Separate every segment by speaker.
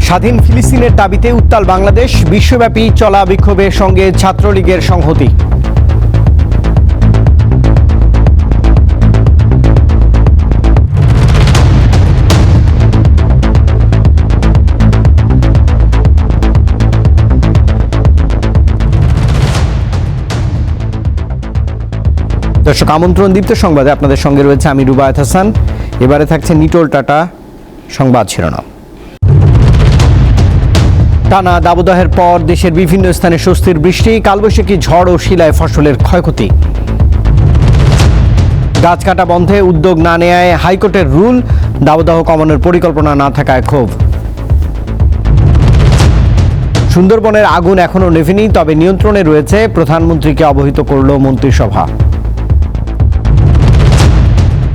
Speaker 1: স্বাধীন ফিলিস্তিনের দাবিতে উত্তাল বাংলাদেশ, বিশ্বব্যাপী চলা বিক্ষোভের সঙ্গে ছাত্রলীগের সংহতি। দর্শক, আমন্ত্রণ দীপ্ত সংবাদে আপনাদের সঙ্গে রয়েছে আমি রুবায়েত হাসান। এবারে থাকছে নিটোল টাটা সংবাদ শিরোনাম। টানা দাবদাহের পর দেশের বিভিন্ন স্থানে স্বস্তির বৃষ্টি, কালবৈশাখী ঝড় ও শিলায় ফসলের ক্ষয়ক্ষতি। গাছ কাটা বন্ধে উদ্যোগ না নেয়ায় হাইকোর্টের রুল, দাবদাহ কমানোর পরিকল্পনা না থাকায় ক্ষোভ। সুন্দরবনের আগুন এখনও নেভেনি, তবে নিয়ন্ত্রণে রয়েছে, প্রধানমন্ত্রীকে অবহিত করল মন্ত্রিসভা।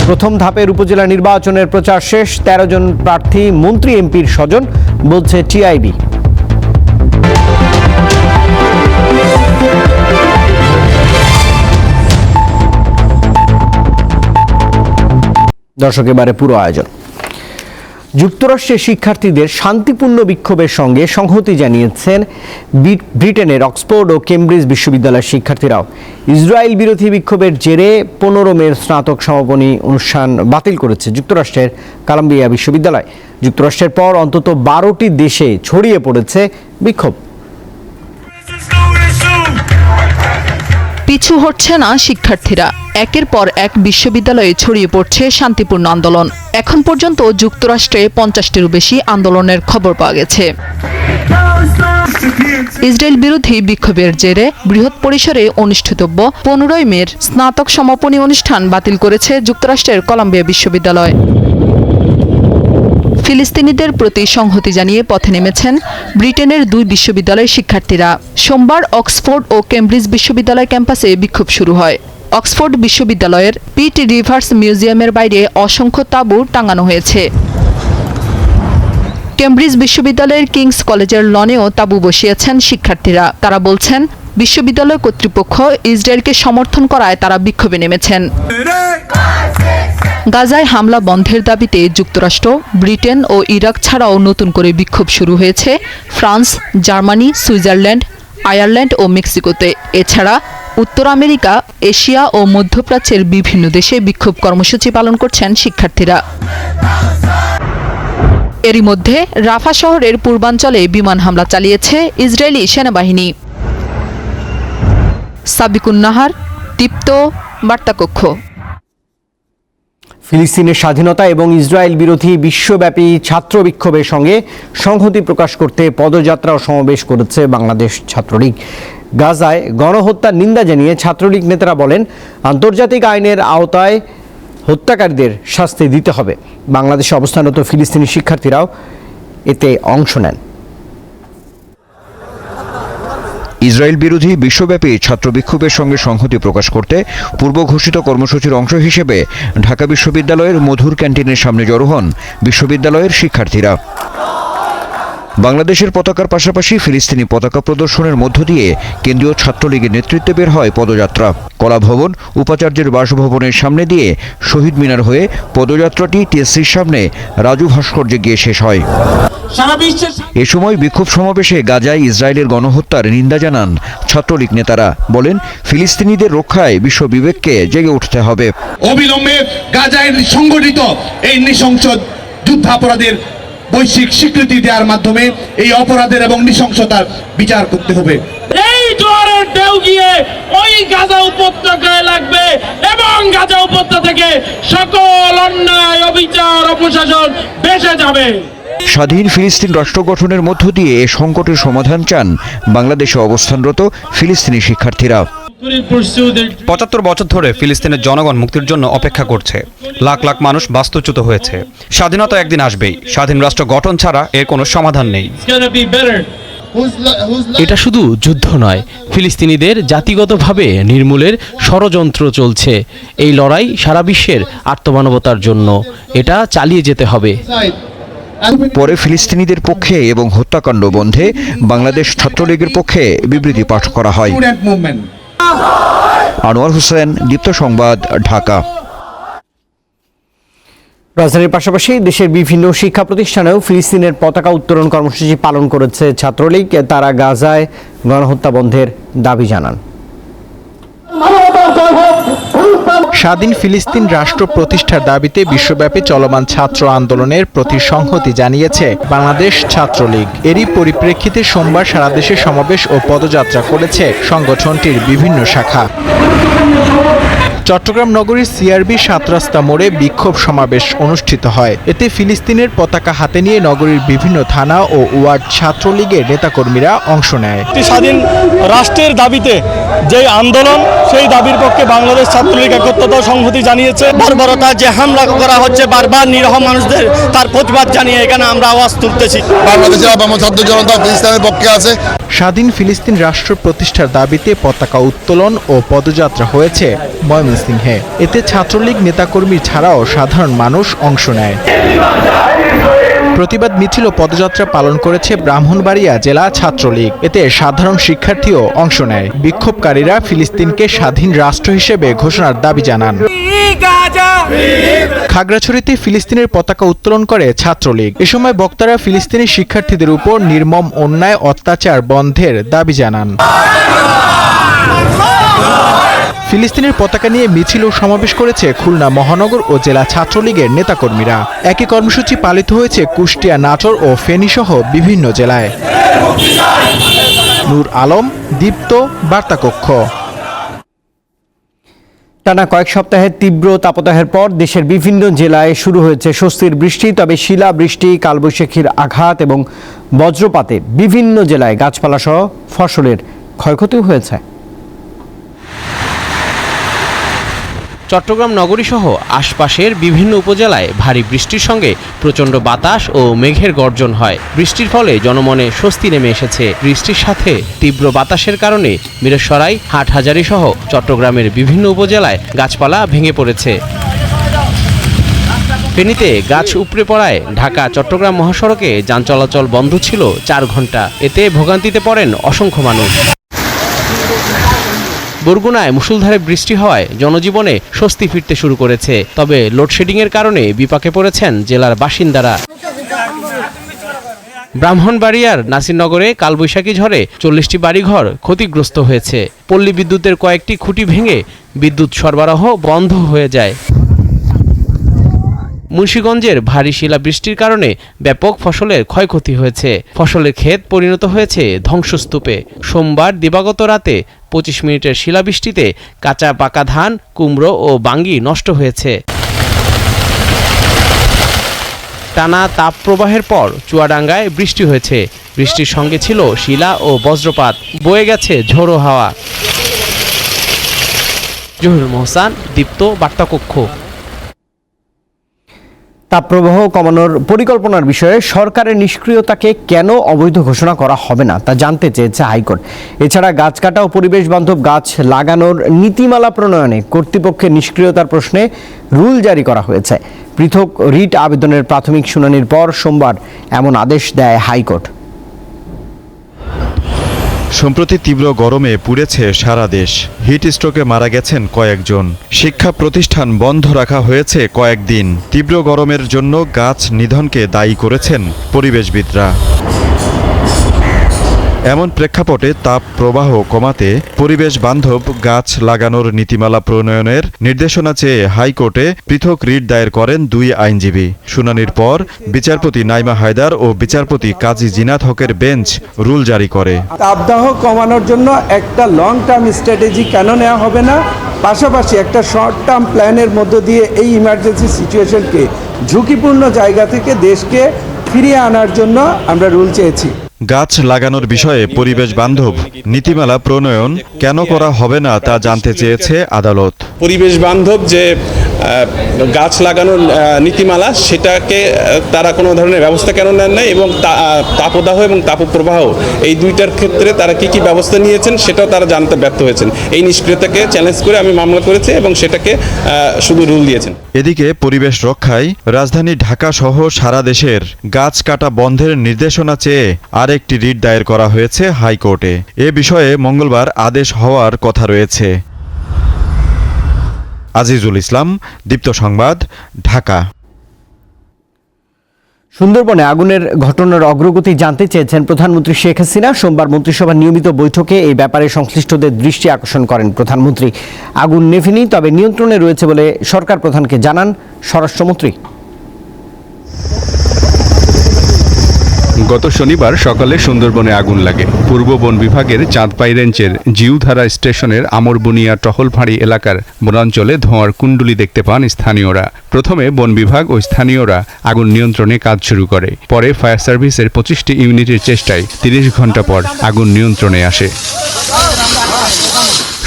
Speaker 1: প্রথম ধাপের উপজেলা নির্বাচনের প্রচার শেষ, 13 জন প্রার্থী মন্ত্রী এমপির স্বজন, বলছে টিআইবি। দর্শক, এবারে পুরো আয়োজন। যুক্তরাষ্ট্রের শিক্ষার্থীদের শান্তিপূর্ণ বিক্ষোভের সঙ্গে সংহতি জানিয়েছেন ব্রিটেনের অক্সফোর্ড ও কেমব্রিজ বিশ্ববিদ্যালয়ের শিক্ষার্থীরাও। ইসরায়েল বিরোধী বিক্ষোভের জেরে 15 মের স্নাতক সমাপনী অনুষ্ঠান বাতিল করেছে যুক্তরাষ্ট্রের কলাম্বিয়া বিশ্ববিদ্যালয়। যুক্তরাষ্ট্রের পর অন্তত 12টি দেশে ছড়িয়ে পড়েছে বিক্ষোভ।
Speaker 2: পিছু হটছে না শিক্ষার্থীরা, একের পর এক বিশ্ববিদ্যালয়ে ছড়িয়ে পড়ছে শান্তিপূর্ণ আন্দোলন। এখন পর্যন্ত যুক্তরাষ্ট্রে 50টিরও বেশি আন্দোলনের খবর পাওয়া গেছে। ইসরায়েল বিরোধী বিক্ষোভের জেরে বৃহৎ পরিসরে অনুষ্ঠিতব্য 15 মের স্নাতক সমাপনী অনুষ্ঠান বাতিল করেছে যুক্তরাষ্ট্রের কলাম্বিয়া বিশ্ববিদ্যালয়। ফিলিস্তিনিদের প্রতি সংহতি জানিয়ে পথে নেমেছেন ব্রিটেনের 2 বিশ্ববিদ্যালয়ের শিক্ষার্থীরা। সোমবার অক্সফোর্ড ও কেমব্রিজ বিশ্ববিদ্যালয় ক্যাম্পাসে বিক্ষোভ শুরু হয়। অক্সফোর্ড বিশ্ববিদ্যালয়ের পিট রিভার্স মিউজিয়ামের বাইরে অসংখ্য তাঁবু টাঙানো হয়েছে। কেমব্রিজ বিশ্ববিদ্যালয়ের কিংস কলেজের লনেও তাঁবু বসিয়েছেন শিক্ষার্থীরা। তারা বলছেন, বিশ্ববিদ্যালয় কর্তৃপক্ষ ইসরায়েলকে সমর্থন করায় তারা বিক্ষোভে নেমেছেন। গাজায় হামলা বন্ধের দাবিতে যুক্তরাষ্ট্র, ব্রিটেন ও ইরাক ছাড়াও নতুন করে বিক্ষোভ শুরু হয়েছে ফ্রান্স, জার্মানি, সুইজারল্যান্ড, আয়ারল্যান্ড ও মেক্সিকোতে। এছাড়া উত্তর আমেরিকা, এশিয়া ও মধ্যপ্রাচ্যের বিভিন্ন দেশে বিক্ষোভ কর্মসূচি পালন করছেন শিক্ষার্থীরা। এরই মধ্যে রাফা শহরের পূর্বাঞ্চলে বিমান হামলা চালিয়েছে ইসরায়েলি সেনাবাহিনী। সাবিকুন নাহার, দীপ্ত, বার্তাকক্ষ।
Speaker 1: ফিলিস্তিনের স্বাধীনতা এবং ইসরায়েল বিরোধী বিশ্বব্যাপী ছাত্র বিক্ষোভের সঙ্গে সংহতি প্রকাশ করতে পদযাত্রা ও সমাবেশ করেছে বাংলাদেশ ছাত্রলীগ। গাজায় গণহত্যার নিন্দা জানিয়ে ছাত্রলীগ নেতারা বলেন, আন্তর্জাতিক আইনের আওতায় হত্যাকারীদের শাস্তি দিতে হবে। বাংলাদেশে অবস্থানরত ফিলিস্তিনি শিক্ষার্থীরাও এতে অংশ নেন।
Speaker 3: ইসরায়েল বিরোধী বিশ্বব্যাপী ছাত্র বিক্ষোভের সঙ্গে সংহতি প্রকাশ করতে পূর্ব ঘোষিত কর্মসূচির অংশ হিসেবে ঢাকা বিশ্ববিদ্যালয়ের মধুর ক্যান্টিনের সামনে জড়ো হন বিশ্ববিদ্যালয়ের শিক্ষার্থীরা। বাংলাদেশের পতাকার পাশাপাশি ফিলিস্তিনি পতাকা প্রদর্শনের মধ্য দিয়ে কেন্দ্রীয় ছাত্রলীগের নেতৃত্বে বের হয় পদযাত্রা। কলাভবন, উপাচার্যের বাসভবনের সামনে দিয়ে শহীদ মিনার হয়ে পদযাত্রাটি টিএসসির সামনে রাজু ভাস্কর্যে গিয়ে শেষ হয়। এ সময় বিক্ষোভ সমাবেশে গাজায় ইসরায়েলের গণহত্যার নিন্দা জানান ছাত্রলীগ নেতারা। বলেন, ফিলিস্তিনিদের রক্ষায় বিশ্ব বিবেককে জেগে উঠতে হবে।
Speaker 4: অবিলম্বে গাজায় সংগঠিত এই নৃশংস যুদ্ধাপরাধের বৈশ্বিক স্বীকৃতি দেওয়ার মাধ্যমে এই অপরাধের এবং নৃশংসতার বিচার করতে হবে।
Speaker 5: এই জোয়ারের ঢেউ গিয়ে ওই গাজা উপত্যকায় লাগবে এবং গাজা উপত্যকা থেকে সকল অন্যায়, অবিচার, অপশাসন ভেসে যাবে।
Speaker 3: স্বাধীন ফিলিস্তিন রাষ্ট্র গঠনের মধ্য দিয়ে এ সংকটের সমাধান চান বাংলাদেশে অবস্থানরত ফিলিস্তিনি শিক্ষার্থীরা।
Speaker 6: 75 বছর ধরে ফিলিস্তিনের জনগণ মুক্তির জন্য অপেক্ষা করছে। লাখ লাখ মানুষ বাস্তুচ্যুত হয়েছে। স্বাধীনতা একদিন আসবেই। স্বাধীন রাষ্ট্র গঠন ছাড়া এর কোনো সমাধান নেই।
Speaker 7: এটা শুধু যুদ্ধ নয়, ফিলিস্তিনিদের জাতিগতভাবে নির্মূলের ষড়যন্ত্র চলছে। এই লড়াই সারা বিশ্বের আত্মমানবতার জন্য, এটা চালিয়ে যেতে হবে।
Speaker 3: পরে ফিলিস্তিনিদের পক্ষে এবং হত্যাকাণ্ড বন্ধে বাংলাদেশ ছাত্রলীগের পক্ষে বিবৃতি পাঠ করা হয়। আনোয়ার হোসেন, দীপ্ত সংবাদ, ঢাকা।
Speaker 1: রাজধানীর পাশাপাশি দেশের বিভিন্ন শিক্ষা প্রতিষ্ঠানেও ফিলিস্তিনের পতাকা উত্তোলন কর্মসূচি পালন করেছে ছাত্রলীগ। তারা গাজায় গণহত্যা বন্ধের দাবি জানান।
Speaker 8: স্বাধীন ফিলিস্তিন রাষ্ট্র প্রতিষ্ঠার দাবিতে বিশ্বব্যাপী চলমান ছাত্র আন্দোলনের প্রতি সংহতি জানিয়েছে বাংলাদেশ ছাত্রলীগ। এরই পরিপ্রেক্ষিতে সোমবার সারা দেশে সমাবেশ ও পদযাত্রা করেছে সংগঠনটির বিভিন্ন শাখা। চট্টগ্রাম নগরীর সিআরবি ৭ রাস্তা মোড়ে বিক্ষোভ সমাবেশ অনুষ্ঠিত হয়। এতে ফিলিস্তিনের পতাকা হাতে নিয়ে নগরীর বিভিন্ন থানা ও ওয়ার্ড ছাত্রলীগের নেতাকর্মীরা অংশ নেয়।
Speaker 9: স্বাধীন রাষ্ট্রের দাবিতে যে আন্দোলন, সেই দাবির পক্ষে বাংলাদেশ ছাত্রলীগ একত্রতা সংহতি জানিয়েছে। বর্বরতা যে হামলা করা হচ্ছে বারবার নিরীহ মানুষদের, তার প্রতিবাদ জানিয়ে এখানে আমরা আওয়াজ তুলতেছি।
Speaker 10: বাংলাদেশের আপামর ছাত্র জনতা ফিলিস্তিনের পক্ষে আছে।
Speaker 8: স্বাধীন ফিলিস্তিন রাষ্ট্র প্রতিষ্ঠার দাবিতে পতাকা উত্তোলন ও পদযাত্রা হয়েছে ময়মনসিংহে। এতে ছাত্রলীগ নেতাকর্মী ছাড়াও সাধারণ মানুষ অংশ নেয়। প্রতিবাদ মিছিল ও পদযাত্রা পালন করেছে ব্রাহ্মণবাড়িয়া জেলা ছাত্রলীগ। এতে সাধারণ শিক্ষার্থীও অংশ নেয়। বিক্ষোভকারীরা ফিলিস্তিনকে স্বাধীন রাষ্ট্র হিসেবে ঘোষণার দাবি জানান। খাগড়াছড়িতে ফিলিস্তিনের পতাকা উত্তোলন করে ছাত্রলীগ। এ সময় বক্তারা ফিলিস্তিনি শিক্ষার্থীদের উপর নির্মম অন্যায় অত্যাচার বন্ধের দাবি জানান। ফিলিস্তিনের পতাকা নিয়ে মিছিল ও সমাবেশ করেছে খুলনা মহানগর ও জেলা ছাত্রলীগের নেতাকর্মীরা। একই কর্মসূচি পালিত হয়েছে কুষ্টিয়া, নাটোর ও ফেনীসহ বিভিন্ন জেলায়। নূর আলম, দীপ্ত, বার্তাকক্ষ।
Speaker 1: টানা কয়েক সপ্তাহের তীব্র তাপদাহের পর দেশের বিভিন্ন জেলায় শুরু হয়েছে স্বস্তির বৃষ্টি। তবে শিলা বৃষ্টি, কালবৈশাখীর আঘাত এবং বজ্রপাতে বিভিন্ন জেলায় গাছপালা সহ ফসলের ক্ষয়ক্ষতি হয়েছে।
Speaker 7: চট্টগ্রাম নগরীসহ আশপাশের বিভিন্ন উপজেলায় ভারী বৃষ্টির সঙ্গে প্রচণ্ড বাতাস ও মেঘের গর্জন হয়। বৃষ্টির ফলে জনমনে স্বস্তি নেমে এসেছে। বৃষ্টির সাথে তীব্র বাতাসের কারণে মিরসরাই, হাটহাজারী সহ চট্টগ্রামের বিভিন্ন উপজেলায় গাছপালা ভেঙে পড়েছে। ফেনীতে গাছ উপড়ে পড়ায় ঢাকা চট্টগ্রাম মহাসড়কে যান চলাচল বন্ধ ছিল ৪ ঘন্টা। এতে ভোগান্তিতে পড়েন অসংখ্য মানুষ। বরগুনায় মুষলধারে বৃষ্টি হওয়ায় জনজীবনে স্বস্তি ফিরতে শুরু করেছে। তবে লোডশেডিংয়ের কারণে বিপাকে পড়েছেন জেলার বাসিন্দারা। ব্রাহ্মণবাড়িয়ার নাসিরনগরে কালবৈশাখী ঝড়ে ৪০টি বাড়িঘর ক্ষতিগ্রস্ত হয়েছে। পল্লী বিদ্যুতের কয়েকটি খুঁটি ভেঙে বিদ্যুৎ সরবরাহ বন্ধ হয়ে যায়। মুন্সিগঞ্জের ভারী শিলাবৃষ্টির কারণে ব্যাপক ফসলের ক্ষয়ক্ষতি হয়েছে। ফসলের ক্ষেত পরিণত হয়েছে ধ্বংসস্তূপে। সোমবার দিবাগত রাতে ২৫ মিনিটের শিলাবৃষ্টিতে কাঁচা পাকা ধান, কুমড়ো ও বাঙ্গি নষ্ট হয়েছে। টানা তাপপ্রবাহের পর চুয়াডাঙ্গায় বৃষ্টি হয়েছে। বৃষ্টির সঙ্গে ছিল শিলা ও বজ্রপাত, বয়ে গেছে ঝোড়ো হাওয়া। জহিরুল মোহসান, দীপ্ত, বার্তাকক্ষ।
Speaker 1: তাপপ্রবাহ কমানোর পরিকল্পনার বিষয়ে সরকারের নিষ্ক্রিয়তাকে কেন অবৈধ ঘোষণা করা হবে না তা জানতে চেয়েছে হাইকোর্ট। এছাড়া গাছ কাটা ও পরিবেশ বান্ধব গাছ লাগানোর নীতিমালা প্রণয়নে কর্তৃপক্ষের নিষ্ক্রিয়তার প্রশ্নে রুল জারি করা হয়েছে। পৃথক রিট আবেদনের প্রাথমিক শুনানির পর সোমবার এমন আদেশ দেয় হাইকোর্ট।
Speaker 11: সম্প্রতি তীব্র গরমে পুড়েছে সারা দেশ। হিট স্ট্রোকে মারা গেছেন কয়েকজন। শিক্ষা প্রতিষ্ঠান বন্ধ রাখা হয়েছে কয়েকদিন। তীব্র গরমের জন্য গাছ নিধনকে দায়ী করেছেন পরিবেশবিদরা। এমন প্রেক্ষাপটে তাপ প্রবাহ কমাতে পরিবেশ বান্ধব গাছ লাগানোর নীতিমালা প্রণয়নের নির্দেশনা চেয়ে হাইকোর্টে পৃথক রিট দায়ের করেন 2 আইনজীবী। শুনানির পর বিচারপতি নাইমা হায়দার ও বিচারপতি কাজী জিনাত হকের বেঞ্চ রুল জারি করে।
Speaker 12: তাপদাহ কমানোর জন্য একটা লং টার্ম স্ট্র্যাটেজি কেন নেওয়া হবে না, পাশাপাশি একটা শর্ট টার্ম প্ল্যানের মধ্য দিয়ে এই ইমার্জেন্সি সিচুয়েশনকে ঝুঁকিপূর্ণ জায়গা থেকে দেশকে ফিরিয়ে আনার জন্য আমরা রুল চেয়েছি।
Speaker 11: গাছ লাগানোর বিষয়ে পরিবেশ বান্ধব নীতিমালা প্রণয়ন কেন করা হবে না তা জানতে চেয়েছে আদালত।
Speaker 13: পরিবেশ বান্ধব যে গাছ লাগানোর নীতিমালা, সেটাকে তারা কোনো ধরনের ব্যবস্থা কেন নেন নাই, এবং তাপদাহ এবং তাপপ্রবাহ এই দুইটার ক্ষেত্রে তারা কি ব্যবস্থা নিয়েছেন সেটাও তারা জানতে ব্যর্থ হয়েছেন। এই নিষ্ক্রিয়তাকে চ্যালেঞ্জ করে আমি মামলা করেছি এবং সেটাকে শুধু রুল দিয়েছেন।
Speaker 11: এদিকে পরিবেশ রক্ষায় রাজধানী ঢাকা সহ সারা দেশের গাছ কাটা বন্ধের নির্দেশনা চেয়ে আরেকটি রিট দায়ের করা হয়েছে হাইকোর্টে। এ বিষয়ে মঙ্গলবার আদেশ হওয়ার কথা রয়েছে। আজিজুল ইসলাম, দীপ্ত সংবাদ, ঢাকা।
Speaker 1: সুন্দরবনে আগুনের ঘটনার অগ্রগতি জানতে চেয়েছেন প্রধানমন্ত্রী শেখ হাসিনা। সোমবার মন্ত্রিসভার নিয়মিত বৈঠকে এই ব্যাপারে সংশ্লিষ্টদের দৃষ্টি আকর্ষণ করেন প্রধানমন্ত্রী। আগুন নেভেনি, তবে নিয়ন্ত্রণে রয়েছে বলে সরকার প্রধানকে জানান স্বরাষ্ট্রমন্ত্রী।
Speaker 14: গত শনিবার সকালে সুন্দরবনে আগুন লাগে। পূর্ব বন বিভাগের চাঁদপাই রেঞ্জের জিউধারা স্টেশনের আমরবুনিয়া টহলভাড়ি এলাকার বনাঞ্চলে ধোঁয়ার কুণ্ডুলি দেখতে পান স্থানীয়রা। প্রথমে বন বিভাগ ও স্থানীয়রা আগুন নিয়ন্ত্রণে কাজ শুরু করে। পরে ফায়ার সার্ভিসের 25টি ইউনিটের চেষ্টায় 30 ঘণ্টা পর আগুন নিয়ন্ত্রণে আসে।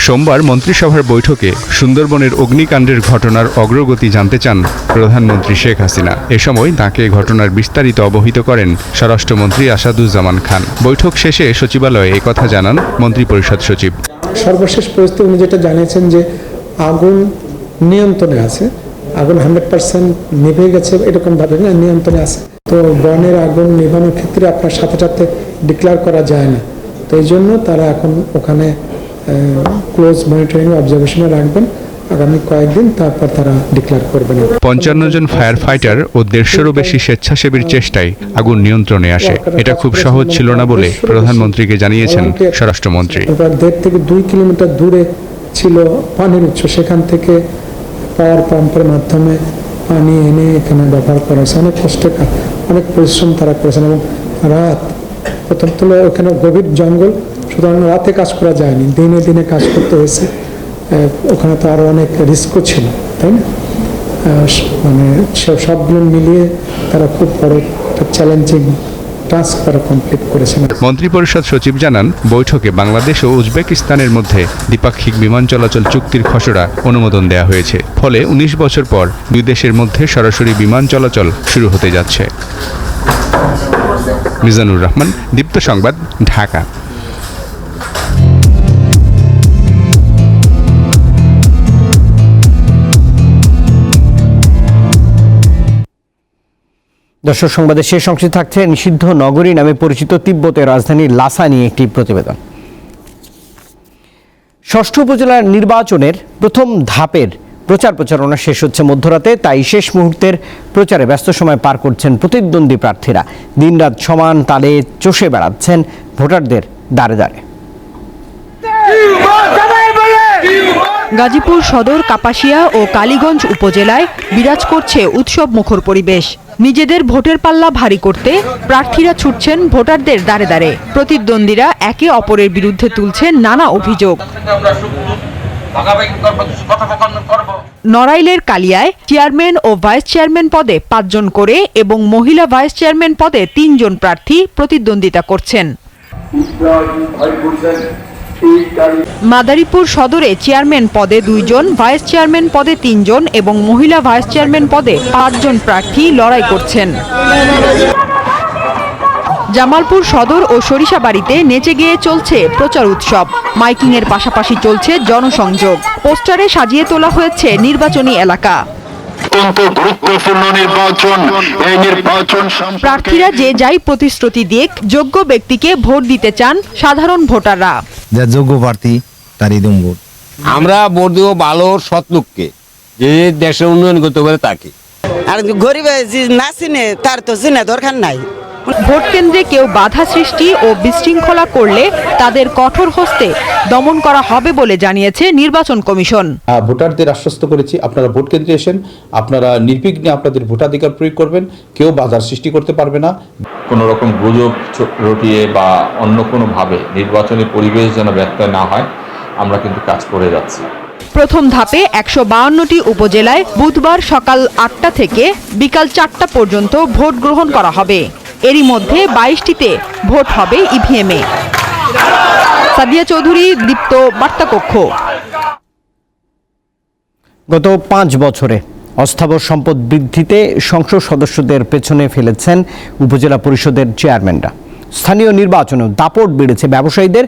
Speaker 14: সোমবার মন্ত্রিসভার বৈঠকে সুন্দরবনের অগ্নিকাণ্ডের ঘটনার অগ্রগতি জানতে চান প্রধানমন্ত্রী শেখ হাসিনা। এ সময় তাঁকে ঘটনার বিস্তারিত অবহিত করেন স্বরাষ্ট্রমন্ত্রী আসাদুজ্জামান খান। বৈঠক শেষে সচিবালয়ে একথা জানান মন্ত্রিপরিষদ সচিব।
Speaker 15: সর্বশেষ পরিস্থিতি উনি যেটা জানিয়েছেন যে আগুন নিয়ন্ত্রণে আছে, আগুন 100% নিভে গেছে এরকম ভাবে না, নিয়ন্ত্রণে আছে। তো বনের আগুন নিভানোর ক্ষেত্রে আপনার সাথে সাথে ডিক্লেয়ার করা যায় না, তো এই জন্য তারা এখন ওখানে ক্লোজ মনিটরিং অবজারভেশনে রাখবেন আগামী কয়েকদিন, তারপর তারা ডিক্লেয়ার করবেন।
Speaker 14: 55 জন ফায়ার ফাইটার ও 150-এরও বেশি স্বেচ্ছাসেবীর চেষ্টায় আগুন নিয়ন্ত্রণে আসে। এটা খুব সহজ ছিল না বলে প্রধানমন্ত্রীকে জানিয়েছেন স্বরাষ্ট্রমন্ত্রী।
Speaker 15: 1.5 থেকে 2 কিলোমিটার দূরে ছিল পানির উৎস, সেখান থেকে পাওয়ার পাম্পের মাধ্যমে পানি এনে এখানে ব্যবহার করা হয়েছে। অনেক কষ্টে অনেক পরিশ্রম তারা করেছেন এবং রাত, প্রথম তো ওখানে গভীর জঙ্গল, সুতরাং রাতে কাজ করা যায়নি, দিনে দিনে কাজ করতে হয়েছে। ওখানে তো আরও অনেক রিস্কও ছিল, তাই না? মানে সবগুলো মিলিয়ে তারা খুব বড় একটা চ্যালেঞ্জিং টাস্ক তারা কমপ্লিট করেছেন।
Speaker 14: মন্ত্রিপরিষদ সচিব জানান, বৈঠকে বাংলাদেশ ও উজবেকিস্তানের মধ্যে দ্বিপাক্ষিক বিমান চলাচল চুক্তির খসড়া অনুমোদন দেওয়া হয়েছে। ফলে 19 বছর পর দুই দেশের মধ্যে সরাসরি বিমান চলাচল শুরু হতে যাচ্ছে। মিজানুর রহমান, দীপ্ত সংবাদ, ঢাকা।
Speaker 1: দর্শক, সংবাদের শেষ অংশে থাকছে নিষিদ্ধ নগরী নামে পরিচিত তিব্বতের রাজধানী লাসা নিয়ে একটি প্রতিবেদন। ষষ্ঠ উপজেলার নির্বাচনের প্রথম ধাপের প্রচারণা শেষ হচ্ছে মধ্যরাতে, তাই শেষ মুহূর্তের প্রচারে ব্যস্ত সময় পার করছেন প্রতিদ্বন্দ্বী প্রার্থীরা। দিনরাত সমান তালে চষে বেড়াচ্ছেন ভোটারদের দ্বারে দ্বারে।
Speaker 2: গাজীপুর সদর, কাপাসিয়া ও কালীগঞ্জ উপজেলায় বিরাজ করছে উৎসব মুখর পরিবেশ। নিজেদের ভোটের পাল্লা ভারী করতে প্রার্থীরা ছুটছেন ভোটারদের দ্বারে দ্বারে। প্রতিদ্বন্দ্বীরা একে অপরের বিরুদ্ধে তুলছেন নানা অভিযোগ। নড়াইলের কালিয়ায় চেয়ারম্যান ও ভাইস চেয়ারম্যান পদে 5 জন করে এবং মহিলা ভাইস চেয়ারম্যান পদে 3 জন প্রার্থী প্রতিদ্বন্দ্বিতা করছেন। মাদারীপুর সদরে চেয়ারম্যান পদে 2 জন, ভাইস চেয়ারম্যান পদে 3 জন এবং মহিলা ভাইস চেয়ারম্যান পদে 5 জন প্রার্থী লড়াই করছেন। জামালপুর সদর ও সরিষাবাড়িতে নেচে গেয়ে চলছে প্রচার উৎসব। মাইকিং এর পাশাপাশি চলছে জনসংযোগ। পোস্টারে সাজিয়ে তোলা হয়েছে নির্বাচনী এলাকা। প্রার্থীরা যে যাই প্রতিশ্রুতি দিক, যোগ্য ব্যক্তিকে ভোট দিতে চান সাধারণ ভোটাররা।
Speaker 16: যে যোগ্য প্রার্থী তারই দেব ভোট।
Speaker 17: আমরা ভোট দেবো ভালো সৎ লোককে, যে দেশের উন্নয়ন করতে পারে তাকে।
Speaker 18: আর গরিব না চিনে তার তো চিনে দরকার নাই।
Speaker 2: ভোট কেন্দ্রে কেউ বাধা সৃষ্টি ও বিশৃঙ্খলা করলে তাদের কঠোর হস্তে দমন করা হবে বলে জানিয়েছে নির্বাচন কমিশন।
Speaker 19: ভোটারদের আশ্বস্ত করেছি, আপনারা ভোট কেন্দ্রে এসেন, আপনারা নির্বিঘ্নে আপনাদের ভোটাধিকার প্রয়োগ করবেন, কেউ বাধার সৃষ্টি করতে পারবে না।
Speaker 20: কোনো রকম গুজব রটিয়ে বা অন্য কোনোভাবে নির্বাচনী পরিবেশ যেন ব্যত্যয় না হয়, আমরা কিন্তু কাজ করে যাচ্ছি।
Speaker 2: প্রথম ধাপে 152টি উপজেলায় বুধবার সকাল 8টা থেকে বিকাল 4টা পর্যন্ত ভোট গ্রহণ করা হবে। এরই মধ্যে 22টিতে ভোট হবে ইভিএমে। সাদিয়া চৌধুরী, দীপ্ত বার্তাকক্ষ।
Speaker 1: গত 5 বছরে অস্থাবর সম্পদ বৃদ্ধিতে সংসদ সদস্যদের পেছনে ফেলেছেন উপজেলা পরিষদের চেয়ারম্যানরা। স্থানীয় নির্বাচনেও দাপট বেড়েছে ব্যবসায়ীদের,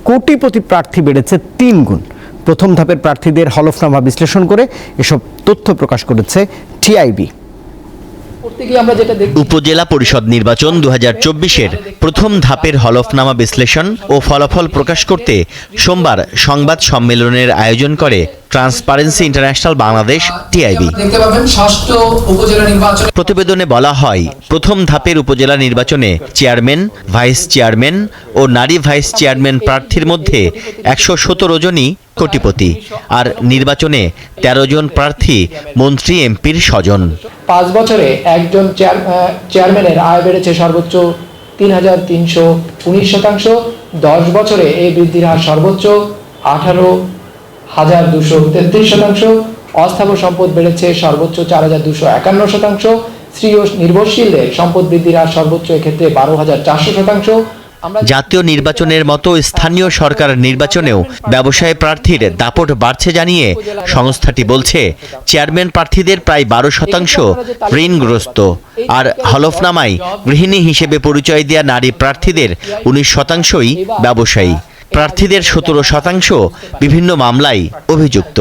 Speaker 1: কোটিপতি প্রার্থী বেড়েছে 3 গুণ। প্রথম ধাপের প্রার্থীদের হলফনামা বিশ্লেষণ করে এসব তথ্য প্রকাশ করেছে টিআইবি।
Speaker 21: উপজেলা পরিষদ নির্বাচন 2024-এর প্রথম ধাপের হলফনামা বিশ্লেষণ ও ফলাফল প্রকাশ করতে সোমবার সংবাদ সম্মেলনের আয়োজন করে ট্রান্সপারেন্সি ইন্টারন্যাশনাল বাংলাদেশ টিআইবি। প্রতিবেদনে বলা হয়, প্রথম ধাপের উপজেলা নির্বাচনে চেয়ারম্যান, ভাইস চেয়ারম্যান ও নারী ভাইস চেয়ারম্যান প্রার্থীর মধ্যে 117 জনই কোটিপতি, আর নির্বাচনে 13 জন প্রার্থী মন্ত্রী এমপির স্বজন।
Speaker 4: 5 বছরে একজন চেয়ারম্যানের আয় বেড়েছে সর্বোচ্চ 3,319%। 10 বছরে এই বৃদ্ধির হার সর্বোচ্চ 18,233%। অস্থাবর সম্পদ বেড়েছে সর্বোচ্চ 4,251%। স্ত্রী ও নির্ভরশীলদের সম্পদ বৃদ্ধির হার সর্বোচ্চ এক্ষেত্রে 12,400%।
Speaker 21: জাতীয় নির্বাচনের মতো স্থানীয় সরকার নির্বাচনেও ব্যবসায়ী প্রার্থীর দাপট বাড়ছে জানিয়ে সংস্থাটি বলছে, চেয়ারম্যান প্রার্থীদের প্রায় 12% ঋণগ্রস্ত, আর হলফনামায় গৃহিণী হিসেবে পরিচয় দেওয়া নারী প্রার্থীদের 19%ই ব্যবসায়ী। প্রার্থীদের 17% বিভিন্ন মামলায় অভিযুক্ত।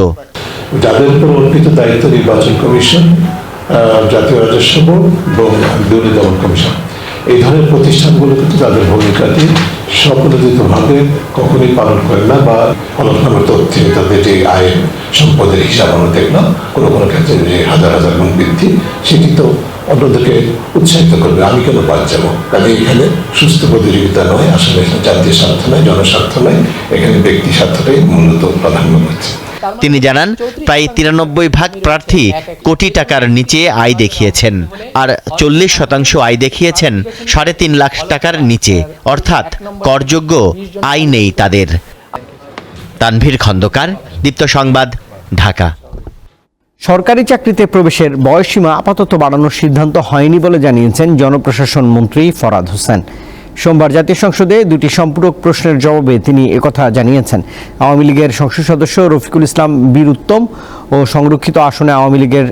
Speaker 22: যাদের উপর অর্পিত দায়িত্ব নির্বাচন কমিশন, জাতীয় রাজস্ব বোর্ড এবং দুর্নীতি দমন কমিশন, এই ধরনের প্রতিষ্ঠানগুলো কিন্তু তাদের ভূমিকাটি স্বপ্রণোদিতভাবে কখনোই পালন করে না, বা হলফনামার তথ্যে তাদের যে আয় সম্পদের হিসাব আমরা দেখলাম কোনো কোনো ক্ষেত্রে যে হাজার হাজার গুণ বৃদ্ধি, সেটি তো অন্যদেরকে উৎসাহিত করবে। আমি কেন বাদ যাবো? কাজে এখানে সুস্থ প্রতিযোগিতা নয়, আসলে জাতীয় স্বার্থ নয়, জনস্বার্থ নয়, এখানে ব্যক্তি স্বার্থটাই মূলত প্রাধান্য পাচ্ছে।
Speaker 21: তিনি জানান, প্রায় 93% প্রার্থী কোটি টাকার নিচে আয় দেখিয়েছেন, আর 40% আয় দেখিয়েছেন 3.5 লাখ টাকার নিচে, অর্থাৎ করযোগ্য আয় নেই তাদের। তানভীর খন্দকার, দীপ্ত সংবাদ, ঢাকা।
Speaker 1: সরকারি চাকরিতে প্রবেশের বয়সসীমা আপাতত বাড়ানোর সিদ্ধান্ত হয়নি বলে জানিয়েছেন জনপ্রশাসন মন্ত্রী ফরহাদ হোসেন। সোমবার জাতীয় সংসদে 2টি সম্পূরক প্রশ্নের জবাবে তিনি একথা জানিয়েছেন। আওয়ামী লীগের সংসদ সদস্য রফিকুল ইসলাম বীর উত্তম ও সংরক্ষিত আসনে আওয়ামী লীগের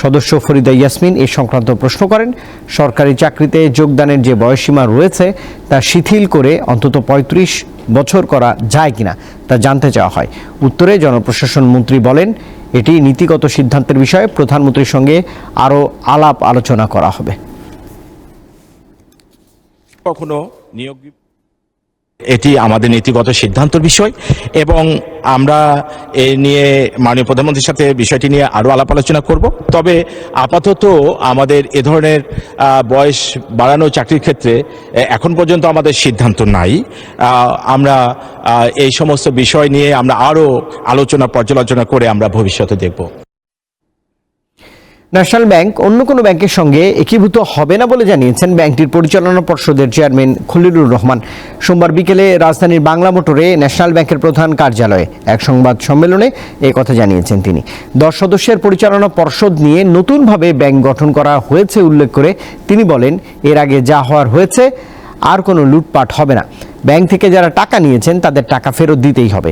Speaker 1: সদস্য ফরিদা ইয়াসমিন এ সংক্রান্ত প্রশ্ন করেন। সরকারি চাকরিতে যোগদানের যে বয়সসীমা রয়েছে তা শিথিল করে অন্তত 35 বছর করা যায় কিনা তা জানতে চাওয়া হয়। উত্তরে জনপ্রশাসন মন্ত্রী বলেন, এটি নীতিগত সিদ্ধান্তের বিষয়ে প্রধানমন্ত্রীর সঙ্গে আরও আলাপ আলোচনা করা হবে।
Speaker 23: কখনো নিয়োগ, এটি আমাদের নীতিগত সিদ্ধান্তের বিষয়, এবং আমরা এ নিয়ে মাননীয় প্রধানমন্ত্রীর সাথে বিষয়টি নিয়ে আরও আলাপ আলোচনা করব। তবে আপাতত আমাদের এ ধরনের বয়স বাড়ানো চাকরির ক্ষেত্রে এখন পর্যন্ত আমাদের সিদ্ধান্ত নাই। আমরা এই সমস্ত বিষয় নিয়ে আমরা আরও আলোচনা পর্যালোচনা করে আমরা ভবিষ্যতে দেখব।
Speaker 1: ন্যাশনাল ব্যাংক অন্য কোনো ব্যাংকের সঙ্গে একীভূত হবে না বলে জানিয়েছেন ব্যাংকটির পরিচালনা পর্ষদের চেয়ারম্যান খলিলুর রহমান। সোমবার বিকেলে রাজধানীর বাংলা মোটরে ন্যাশনাল ব্যাংকের প্রধান কার্যালয়ে এক সংবাদ সম্মেলনে এই কথা জানিয়েছেন তিনি। 10 সদস্যের পরিচালনা পর্ষদ নিয়ে নতুনভাবে ব্যাংক গঠন করা হয়েছে উল্লেখ করে তিনি বলেন, এর আগে যা হওয়ার হয়েছে, আর কোনো লুটপাট হবে না। ব্যাংক থেকে যারা টাকা নিয়েছেন তাদের টাকা ফেরত দিতেই হবে।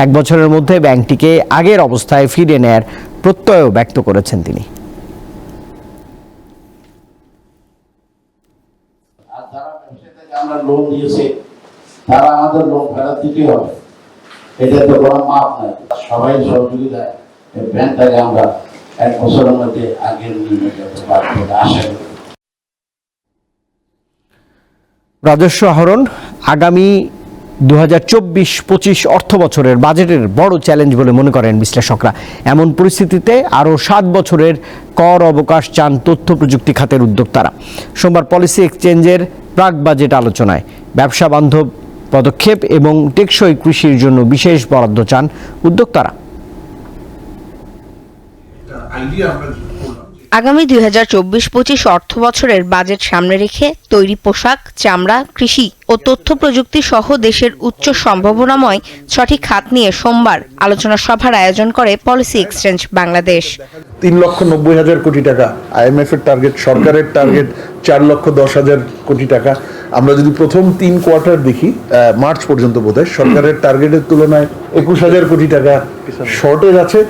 Speaker 1: 1 বছরের মধ্যে ব্যাংকটিকে আগের অবস্থায় ফিরিয়ে নেয়ার প্রত্যয়ও ব্যক্ত করেছেন তিনি।
Speaker 24: আমরা লোন দিয়েছে, তারা আমাদের লোন ফেরত দিতে হবে, এটা তো কোনো মাপ নাই। সবাই সহযোগিতায় ব্যাংকটাকে আমরা 1 বছরের মধ্যে আগের নিয়ে যেতে পারবো আশা করি।
Speaker 1: রাজস্ব আহরণ আগামী 2024-25 অর্থ বছরের বাজেটের বড় চ্যালেঞ্জ বলে মনে করেন বিশ্লেষকরা। এমন পরিস্থিতিতে আরও 7 বছরের কর অবকাশ চান তথ্য প্রযুক্তি খাতের উদ্যোক্তারা। সোমবার পলিসি এক্সচেঞ্জের প্রাক বাজেট আলোচনায় ব্যবসা বান্ধব পদক্ষেপ এবং টেকসই কৃষির জন্য বিশেষ বরাদ্দ চান উদ্যোক্তারা।
Speaker 25: আগামী 2024-25 অর্থ বছরের বাজেট সামনে রেখে তৈরি পোশাক, চামড়া, কৃষি ও তথ্য প্রযুক্তি সহ দেশের উচ্চ সম্ভাবনাময় 6টি খাত নিয়ে সোমবার আলোচনা সভার আয়োজন করে পলিসি এক্সচেঞ্জ বাংলাদেশ।
Speaker 26: 3,90,000 কোটি টাকা IMF এর টার্গেট, সরকারের টার্গেট 4,10,000 কোটি টাকা। আমরা যদি প্রথম 3 কোয়ার্টার দেখি, মার্চ পর্যন্ত বোধহয় সরকারের টার্গেটের তুলনায় 21,000 কোটি টাকা শর্টেজ আছে,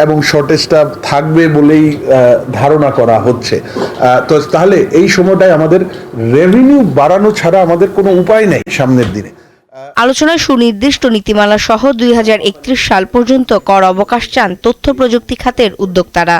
Speaker 26: এবং শর্টেজটা থাকবে বলেই ধারণা করা হচ্ছে। তো তাহলে এই সময়টায় আমাদের রেভিনিউ বাড়ানো ছাড়া আমাদের কোনো উপায় নেই সামনের দিনে।
Speaker 25: আলোচনায় সুনির্দিষ্ট নীতিমালা সহ 2031 সাল পর্যন্ত কর অবকাশ চান তথ্য প্রযুক্তি খাতের উদ্যোক্তারা।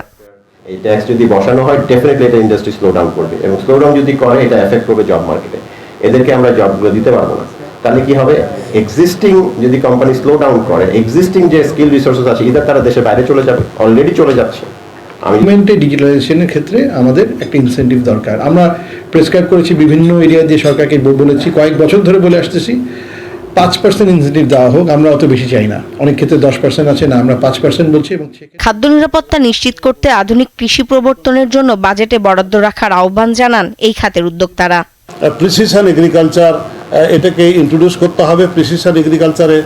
Speaker 27: এই ট্যাক্স যদি বসানো হয়, ডেফিনেটলি এটা ইন্ডাস্ট্রি স্লো ডাউন করবে, এবং স্লো ডাউন যদি করে এটা এফেক্ট করবে জব মার্কেটে। এদেরকে আমরা জবগুলো দিতে পারবো না। তাহলে কি হবে, এক্সিস্টিং যদি কোম্পানি স্লো ডাউন করে, এক্সিস্টিং যে স্কিল রিসোর্সেস আছে ইদার তারা দেশের বাইরে চলে যাবে, অলরেডি চলে যাচ্ছে।
Speaker 3: গভর্নমেন্টে ডিজিটালাইজেশনের ক্ষেত্রে আমাদের একটা ইনসেন্টিভ দরকার। আমরা প্রেসক্রাইব করেছি বিভিন্ন এরিয়া দিয়ে, সরকারকে বলেছি, কয়েক বছর ধরে বলে আসতেছি 5% ইনসেন্টিভ দেওয়া হোক। আমরা অত বেশি চাই না, অনেক ক্ষেত্রে 10% আছে না, আমরা 5% বলছি। এবং
Speaker 25: খাদ্য নিরাপত্তা নিশ্চিত করতে আধুনিক কৃষি প্রবর্তনের জন্য বাজেটে বরাদ্দ রাখার আহ্বান জানান এই খাতের উদ্যোক্তারা।
Speaker 26: প্রিসিশন এগ্রিকালচার এটাকে ইন্ট্রোডিউস করতে হবে, প্রিসিশন এগ্রিকালচারে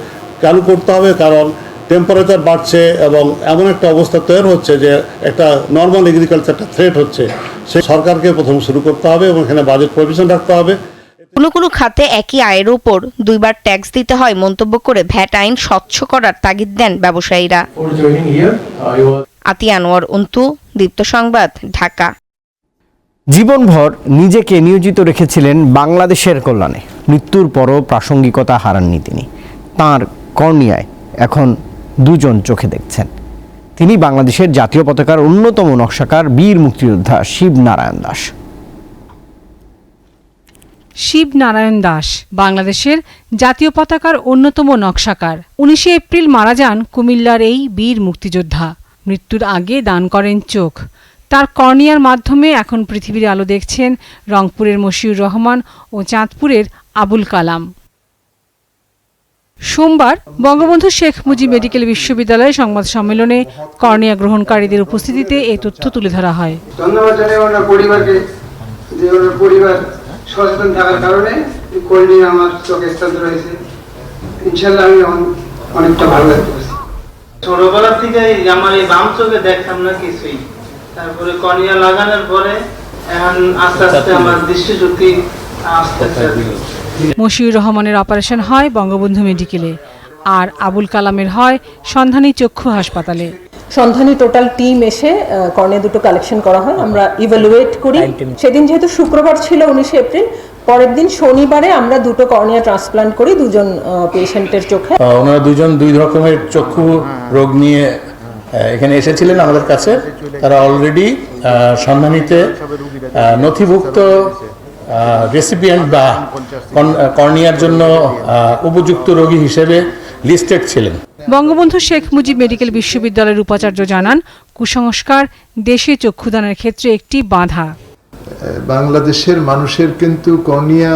Speaker 26: চালু করতে হবে, কারণ টেম্পারেচার বাড়ছে এবং এমন একটা অবস্থা তৈরি হচ্ছে যে একটা নর্মাল এগ্রিকালচারটা থ্রেট হচ্ছে। সে সরকারকে প্রথম শুরু করতে হবে এবং এখানে বাজেট প্রভিশন রাখতে হবে।
Speaker 25: কোনো কোনো খাতে একই আয়ের উপর দুইবার ট্যাক্স দিতে হয় মন্তব্য করে ভ্যাট আইন স্বচ্ছ করার তাগিদ দেন ব্যবসায়ীরা। আতিয়া আনোয়ার অন্তু, দীপ্ত সংবাদ, ঢাকা।
Speaker 1: জীবনভর নিজেকে নিয়োজিত রেখেছিলেন বাংলাদেশের কল্যাণে। মৃত্যুর পরও প্রাসঙ্গিকতা হারাননি তিনি। তাঁর কর্নিয়ায় এখন দুজন চোখে দেখছেন। তিনি বাংলাদেশের জাতীয় পতাকার অন্যতম নকশাকার বীর মুক্তিযোদ্ধা শিবনারায়ণ দাস।
Speaker 5: শিবনারায়ণ দাস বাংলাদেশের জাতীয় পতাকার অন্যতম নকশাকার। 19 এপ্রিল মারা যান কুমিল্লার এই বীর মুক্তিযোদ্ধা। মৃত্যুর আগে দান করেন চোখ। তার কর্নিয়ার মাধ্যমে এখন পৃথিবীর আলো দেখছেন রংপুরের মশিউর রহমান ও চাঁদপুরের আবুল কালাম। সোমবার বঙ্গবন্ধু শেখ মুজিব মেডিকেল বিশ্ববিদ্যালয়ে সংবাদ সম্মেলনে কর্নিয়া গ্রহণকারীদের উপস্থিতিতে এই তথ্য তুলে ধরা হয়।
Speaker 6: ধন্যবাদ জানাই ওনার পরিবারকে, যে ওনার পরিবার সচেতন থাকার কারণে কর্নিয়া আমার চোখে স্থানান্তর হয়েছে। ইনশাআল্লাহ আমি অনেকটা ভালো লাগতে পারছি।
Speaker 7: ছোটবেলা থেকে আমার এই বাম চোখে দেখতাম না কিছুই, তারপরে কর্নিয়া লাগানোর পরে এখন আস্তে আস্তে আমার দৃষ্টিশক্তি আসতেছে।
Speaker 5: মশিউর রহমানের অপারেশন হয় বঙ্গবন্ধু মেডিকেলে, আর আবুল কালামের হয় সন্ধানী চক্ষু হাসপাতালে।
Speaker 8: সন্ধানী টোটাল টিম এসে কর্নিয়া দুটো কালেকশন করা হয়, আমরা ইভালুয়েট করি। সেদিন যেহেতু শুক্রবার ছিল 19 এপ্রিল, পরের দিন শনিবারে আমরা দুটো কর্নিয়া ট্রান্সপ্লান্ট করি দুজন পেশেন্টের চোখে।
Speaker 3: ওনারা দুজন দুই রকমের চক্ষু রোগ নিয়ে এখানে এসেছিলেন আমাদের কাছে। তারা অলরেডি সন্ধানীতে নথিভুক্ত রেসিপিয়েন্ট বা কর্নিয়ার জন্য উপযুক্ত রোগী হিসেবে লিস্টেড ছিলেন।
Speaker 5: বঙ্গবন্ধু শেখ মুজিব মেডিকেল বিশ্ববিদ্যালয়ের উপাচার্য জানান, কুসংস্কার দেশে চক্ষুদানের ক্ষেত্রে একটি বাধা।
Speaker 26: বাংলাদেশের মানুষের কিন্তু কর্নিয়া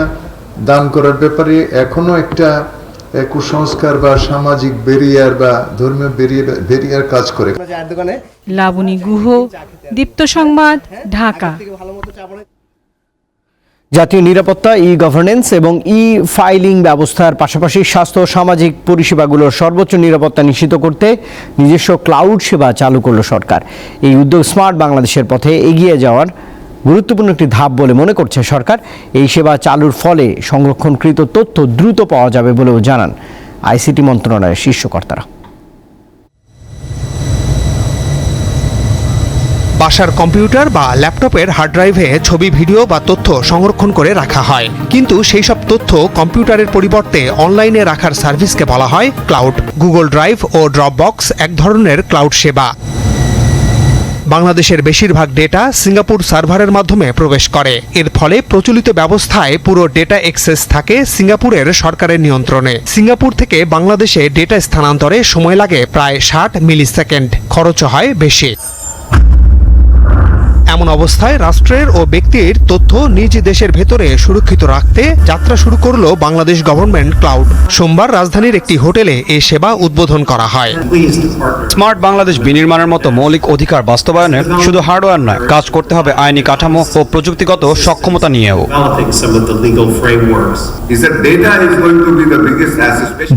Speaker 26: দান করার ব্যাপারে এখনো একটা কুসংস্কার বা সামাজিক ব্যারিয়ার বা ধর্মীয় ব্যারিয়ার কাজ করে।
Speaker 5: লাবণী গুহ, দীপ্ত সংবাদ, ঢাকা।
Speaker 1: জাতীয় নিরাপত্তা, ই গভর্নেন্স এবং ই ফাইলিং ব্যবস্থার পাশাপাশি স্বাস্থ্য ও সামাজিক পরিষেবাগুলোর সর্বোচ্চ নিরাপত্তা নিশ্চিত করতে নিজস্ব ক্লাউড সেবা চালু করল সরকার। এই উদ্যোগ স্মার্ট বাংলাদেশের পথে এগিয়ে যাওয়ার গুরুত্বপূর্ণ একটি ধাপ বলে মনে করছে সরকার। এই সেবা চালুর ফলে সংরক্ষণকৃত তথ্য দ্রুত পাওয়া যাবে বলেও জানান আইসিটি মন্ত্রণালয়ের শীর্ষ কর্তারা।
Speaker 9: বাসার কম্পিউটার বা ল্যাপটপের হার্ড ড্রাইভে ছবি, ভিডিও বা তথ্য সংরক্ষণ করে রাখা হয়, কিন্তু সেই সব তথ্য কম্পিউটারের পরিবর্তে অনলাইনে রাখার সার্ভিসকে বলা হয় ক্লাউড। গুগল ড্রাইভ ও ড্রপবক্স এক ধরনের ক্লাউড সেবা। বাংলাদেশের বেশিরভাগ ডেটা সিঙ্গাপুর সার্ভারের মাধ্যমে প্রবেশ করে। এর ফলে প্রচলিত ব্যবস্থায় পুরো ডেটা অ্যাক্সেস থাকে সিঙ্গাপুরের সরকারের নিয়ন্ত্রণে। সিঙ্গাপুর থেকে বাংলাদেশে ডেটা স্থানান্তরে সময় লাগে প্রায় 60 মিলিসেকেন্ড, খরচও হয় বেশি। এমন অবস্থায় রাষ্ট্রের ও ব্যক্তির তথ্য নিজ দেশের ভেতরে সুরক্ষিত রাখতে যাত্রা শুরু করলো বাংলাদেশ গভর্নমেন্ট ক্লাউড। সোমবার রাজধানীর একটি হোটেলে এই সেবা উদ্বোধন করা হয়।
Speaker 10: স্মার্ট বাংলাদেশ বিনির্মাণের মতো মৌলিক অধিকার বাস্তবায়নে শুধু হার্ডওয়্যার নয়, কাজ করতে হবে আইনি কাঠামো ও প্রযুক্তিগত সক্ষমতা নিয়েও।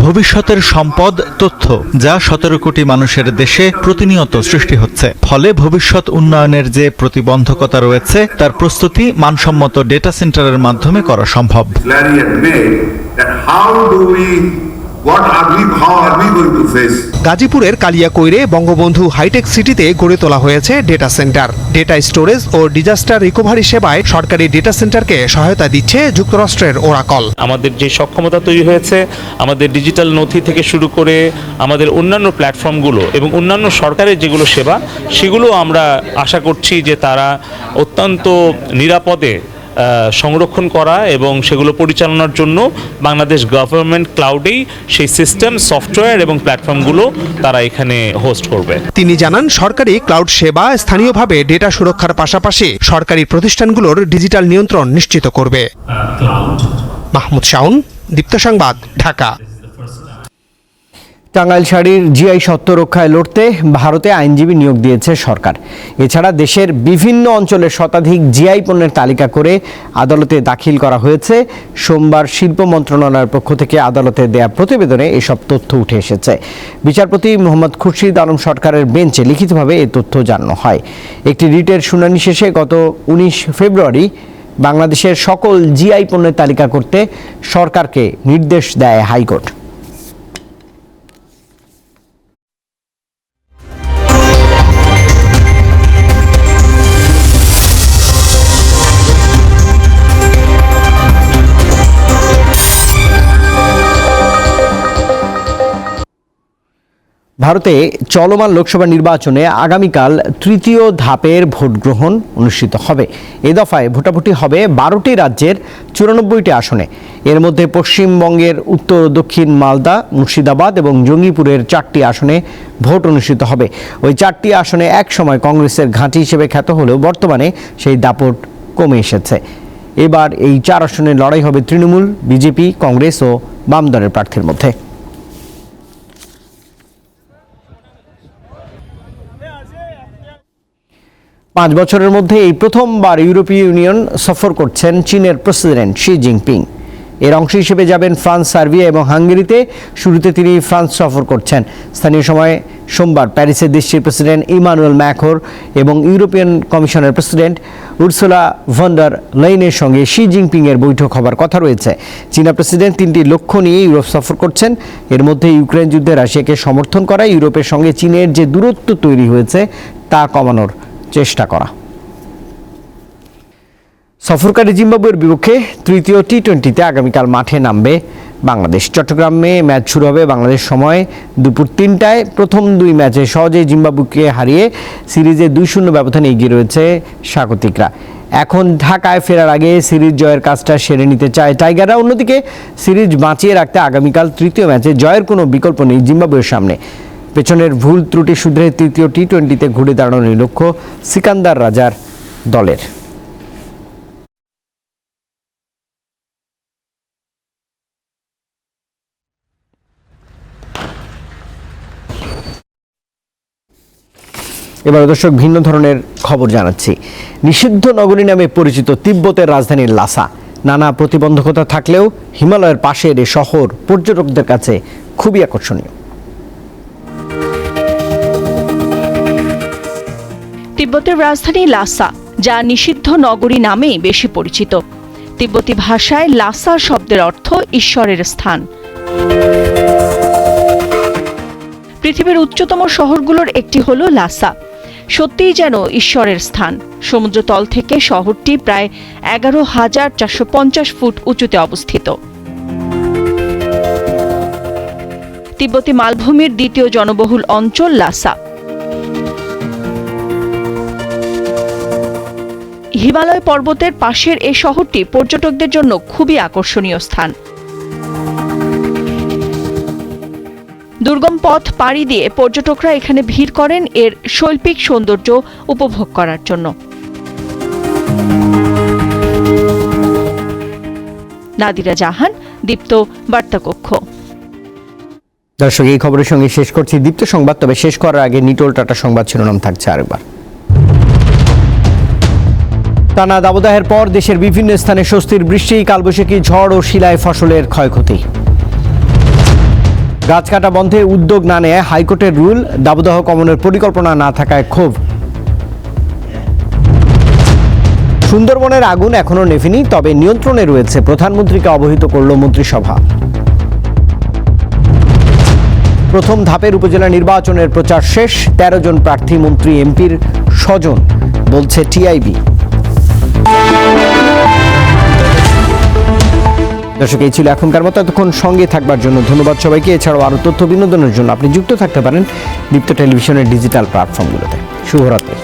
Speaker 28: ভবিষ্যতের সম্পদ তথ্য, যা 17 কোটি মানুষের দেশে প্রতিনিয়ত সৃষ্টি হচ্ছে। ফলে ভবিষ্যৎ উন্নয়নের যে প্রতিবন্ধকতা রয়েছে তার প্রস্তুতি মানসম্মত ডেটা সেন্টারের মাধ্যমে করা সম্ভব।
Speaker 9: গাজীপুরের কালিয়াকৈরে বঙ্গবন্ধু হাইটেক সিটিতে গড়ে তোলা হয়েছে ডেটা সেন্টার। ডেটা স্টোরেজ ও ডিজাস্টার রিকভারি সেবায় সরকারি ডেটা সেন্টারকে সহায়তা দিচ্ছে যুক্তরাষ্ট্রের ওরাকল।
Speaker 29: আমাদের যে সক্ষমতা তৈরি হয়েছে, আমাদের ডিজিটাল নথি থেকে শুরু করে আমাদের অন্যান্য প্ল্যাটফর্মগুলো এবং অন্যান্য সরকারের যেগুলো সেবা, সেগুলো আমরা আশা করছি যে তারা অত্যন্ত নিরাপদে সংরক্ষণ করা এবং সেগুলো পরিচালনার জন্য বাংলাদেশ গভর্নমেন্ট ক্লাউডেই সেই সিস্টেম, সফটওয়্যার এবং প্ল্যাটফর্মগুলো তারা এখানে হোস্ট করবে।
Speaker 9: তিনি জানান, সরকারি ক্লাউড সেবা স্থানীয়ভাবে ডেটা সুরক্ষার পাশাপাশি সরকারি প্রতিষ্ঠানগুলোর ডিজিটাল নিয়ন্ত্রণ নিশ্চিত করবে। মাহমুদ শাওন, দীপ্ত সংবাদ, ঢাকা।
Speaker 1: টাঙ্গাইল শাড়ির জিআই সত্ত্ব রক্ষায় লড়তে ভারতে আইনজীবী নিয়োগ দিয়েছে সরকার। এছাড়া দেশের বিভিন্ন অঞ্চলের শতাধিক জিআই পণ্যের তালিকা করে আদালতে দাখিল করা হয়েছে। সোমবার শিল্প মন্ত্রণালয়ের পক্ষ থেকে আদালতে দেয়া প্রতিবেদনে এসব তথ্য উঠে এসেছে। বিচারপতি মোহাম্মদ খুরশিদ আলম সরকারের বেঞ্চে লিখিতভাবে এই তথ্য জানানো হয়। একটি রিটের শুনানি শেষে গত 19 ফেব্রুয়ারি বাংলাদেশের সকল জিআই পণ্যের তালিকা করতে সরকারকে নির্দেশ দেয় হাইকোর্ট। ভারতে চলমান লোকসভা নির্বাচনে আগামীকাল তৃতীয় ধাপের ভোট গ্রহণ অনুষ্ঠিত হবে। এ দফায় ভোটাভুটি হবে 12টি রাজ্যের 94টি আসনে। এর মধ্যে পশ্চিমবঙ্গের উত্তর ও দক্ষিণ মালদা, মুর্শিদাবাদ এবং জঙ্গিপুরের 4টি আসনে ভোট অনুষ্ঠিত হবে। ওই 4টি আসনে এক সময় কংগ্রেসের ঘাঁটি হিসেবে খ্যাত হলেও বর্তমানে সেই দাপট কমে এসেছে। এবার এই 4 আসনে লড়াই হবে তৃণমূল, বিজেপি, কংগ্রেস ও বাম দলের প্রার্থীর মধ্যে। 5 বছরের মধ্যে এই প্রথমবার ইউরোপীয় ইউনিয়ন সফর করছেন চীনের প্রেসিডেন্ট শি জিনপিং। এর অংশ হিসেবে যাবেন ফ্রান্স, সার্বিয়া এবং হাঙ্গেরিতে। শুরুতে তিনি ফ্রান্স সফর করছেন। স্থানীয় সময় সোমবার প্যারিসে দেশটির প্রেসিডেন্ট ইমানুয়েল ম্যাক্রোন এবং ইউরোপিয়ান কমিশনের প্রেসিডেন্ট উর্সুলা ভন ডার লেয়েনের সঙ্গে শি জিনপিংয়ের বৈঠক হবার কথা রয়েছে। চীনা প্রেসিডেন্ট 3টি লক্ষ্য নিয়ে ইউরোপ সফর করছেন। এর মধ্যে ইউক্রেন যুদ্ধে রাশিয়াকে সমর্থন করা, ইউরোপের সঙ্গে চীনের যে দূরত্ব তৈরি হয়েছে তা কমানোর চেষ্টা করা। সফরকারী জিম্বাবুয়ের বিপক্ষে তৃতীয় টি-20তে আগামীকাল মাঠে নামবে বাংলাদেশ। চট্টগ্রামে ম্যাচ শুরু হবে বাংলাদেশ সময় দুপুর 3টায়। প্রথম 2 ম্যাচে সহজেই জিম্বাবুয়েকে হারিয়ে সিরিজে 2-0 ব্যবধানে এগিয়ে রয়েছে স্বাগতিকরা। এখন ঢাকায় ফেরার আগে সিরিজ জয়ের কাজটা সেরে নিতে চায় টাইগাররা। অন্যদিকে সিরিজ বাঁচিয়ে রাখতে আগামীকাল তৃতীয় ম্যাচে জয়ের কোনো বিকল্প নেই জিম্বাবুয়ের সামনে। পেছনের ভুল ত্রুটি শুধরে তৃতীয় টি-20তে ঘুরে দাঁড়ানোর লক্ষ্য সিকান্দার রাজার দলের। এবার দর্শক ভিন্ন ধরনের খবর জানাচ্ছি। নিষিদ্ধ নগরী নামে পরিচিত তিব্বতের রাজধানী লাসা। নানা প্রতিবন্ধকতা থাকলেও হিমালয়ের পাশের এ শহর পর্যটকদের কাছে খুবই আকর্ষণীয়।
Speaker 11: তিব্বতের রাজধানী লাসা, যা নিষিদ্ধ নগরী নামেই বেশি পরিচিত। তিব্বতী ভাষায় লাসা শব্দের অর্থ ঈশ্বরের স্থান। পৃথিবীর উচ্চতম শহরগুলোর একটি হলো লাসা। সত্যিই যেন ঈশ্বরের স্থান। সমুদ্রতল থেকে শহরটি প্রায় 11,450 ফুট উঁচুতে অবস্থিত। তিব্বতী মালভূমির দ্বিতীয় জনবহুল অঞ্চল লাসা। হিমালয় পর্বতের পাশের এই শহরটি পর্যটকদের জন্য খুবই আকর্ষণীয় স্থান। দুর্গম পথ পাড়ি দিয়ে পর্যটকরা এখানে ভিড় করেন এর শৈল্পিক সৌন্দর্য উপভোগ করার জন্য। নাদিরা জাহান, দীপ্ত বার্তাকক্ষ।
Speaker 1: দর্শক, এই খবরের সঙ্গে শেষ করছি দীপ্ত সংবাদ। তবে শেষ করার আগে নিটোল টাটা সংবাদ শিরোনাম থাকছে আরেকবার। টানা দাবদাহের পর দেশের বিভিন্ন স্থানে স্বস্তির বৃষ্টি, কালবৈশাখী ঝড় ও শিলায় ফসলের ক্ষয়ক্ষতি। গাছ কাটা বন্ধে উদ্যোগ না নেয় হাইকোর্টের রুল, দাবদাহ কমানোর পরিকল্পনা না থাকায় ক্ষোভ। সুন্দরবনের আগুন এখনো নেভেনি, তবে নিয়ন্ত্রণে রয়েছে, প্রধানমন্ত্রীকে অবহিত করল মন্ত্রিসভা। প্রথম ধাপের উপজেলা নির্বাচনের প্রচার শেষ, 13 জন প্রার্থী মন্ত্রী এমপির স্বজন, বলছে টিআইবি। দর্শক, এই ছিল এখনকার মতো। এতক্ষণ সঙ্গে থাকবার জন্য ধন্যবাদ সবাইকে। এছাড়াও আরও তথ্য বিনোদনের জন্য আপনি যুক্ত থাকতে পারেন দীপ্ত টেলিভিশনের ডিজিটাল প্ল্যাটফর্মগুলোতে। শুভরাত্রি।